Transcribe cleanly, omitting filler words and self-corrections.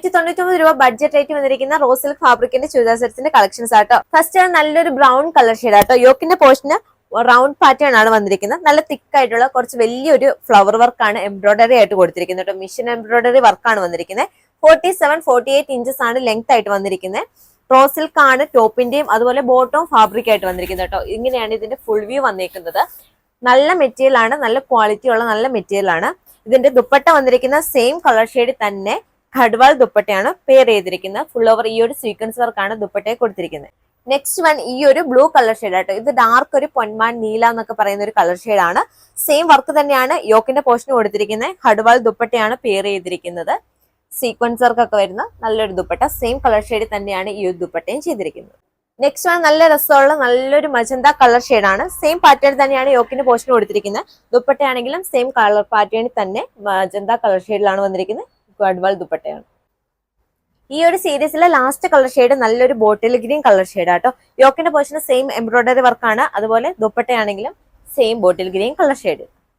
₹499 budget rate വന്നിരിക്കുന്ന raw silk ഫാബ്രിക്കിന്റെ churidar സെറ്റ്സിന്റെ collections ആട്ടോ. First നല്ലൊരു ബ്രൗൺ കളർ ഷെയ്ഡ് ആട്ടോ. യോക്കിന്റെ പോർഷന് റൗണ്ട് പാറ്റേൺ ആണ് വന്നിരിക്കുന്നത്. നല്ല തിക്ക് ആയിട്ടുള്ള കുറച്ച് വലിയൊരു ഫ്ലവർ വർക്കാണ് എംബ്രോയിഡറി ആയിട്ട് കൊടുത്തിരിക്കുന്നത് കേട്ടോ. മിഷൻ എംബ്രോയിഡറി വർക്കാണ് വന്നിരിക്കുന്നത്. 47-48 ഇഞ്ചസ് ആണ് ലെങ്ത് ആയിട്ട് വന്നിരിക്കുന്നത്. റോ സിൽക്ക് ആണ് ടോപ്പിന്റെയും അതുപോലെ ബോട്ടവും ഫാബ്രിക് ആയിട്ട് വന്നിരിക്കുന്നത് കേട്ടോ. ഇങ്ങനെയാണ് ഇതിന്റെ ഫുൾ വ്യൂ വന്നിരിക്കുന്നത്. നല്ല മെറ്റീരിയൽ ആണ്, നല്ല ക്വാളിറ്റി ഉള്ള നല്ല മെറ്റീരിയൽ ആണ്. ഇതിന്റെ ദുപ്പട്ട വന്നിരിക്കുന്ന സെയിം കളർ ഷെയ്ഡ് തന്നെ ഖഡ്വാൾ ദുപ്പട്ടയാണ് പെയർ ചെയ്തിരിക്കുന്നത്. ഫുൾ ഓവർ ഈ ഒരു സീക്വൻസ് വർക്കാണ് ദുപ്പട്ടയെ കൊടുത്തിരിക്കുന്നത്. നെക്സ്റ്റ് വൺ ഈ ഒരു ബ്ലൂ കളർ ഷെയ്ഡ് ആട്ടോ. ഇത് ഡാർക്ക് ഒരു പൊന്മാൻ നീല എന്നൊക്കെ പറയുന്ന ഒരു കളർ ഷെയ്ഡ് ആണ്. സെയിം വർക്ക് തന്നെയാണ് യോക്കിന്റെ പോർഷന് കൊടുത്തിരിക്കുന്നത്. ഖഡ്വാൾ ദുപ്പട്ടയാണ് പെയർ ചെയ്തിരിക്കുന്നത്. സീക്വൻസ് വർക്ക് ഒക്കെ വരുന്ന നല്ലൊരു ദുപ്പട്ട. സെയിം കളർ ഷെയ്ഡ് തന്നെയാണ് ഈ ഒരു ദുപ്പട്ടയും ചെയ്തിരിക്കുന്നത്. നെക്സ്റ്റ് വൺ നല്ല രസമുള്ള നല്ലൊരു മജന്ത കളർ ഷെയ്ഡ് ആണ്. സെയിം പാറ്റേൺ തന്നെയാണ് യോക്കിന്റെ പോർഷന് കൊടുത്തിരിക്കുന്നത്. ദുപ്പട്ടയാണെങ്കിലും സെയിം കളർ പാറ്റേണിൽ തന്നെ മജന്ത കളർ ഷെയ്ഡിലാണ് വന്നിരിക്കുന്നത്. ഖഡ്വാൾ ദുപ്പട്ടയാണ്. ഈ ഒരു സീരീസിലെ ലാസ്റ്റ് കളർ ഷെയ്ഡ് നല്ലൊരു ബോട്ടിൽ ഗ്രീൻ കളർ ഷെയ്ഡ് ആട്ടോ. യോക്കിന്റെ പോർഷന് സെയിം എംബ്രോയിഡറി വർക്കാണ്. അതുപോലെ ദുപ്പട്ടയാണെങ്കിലും same bottle green colour shade.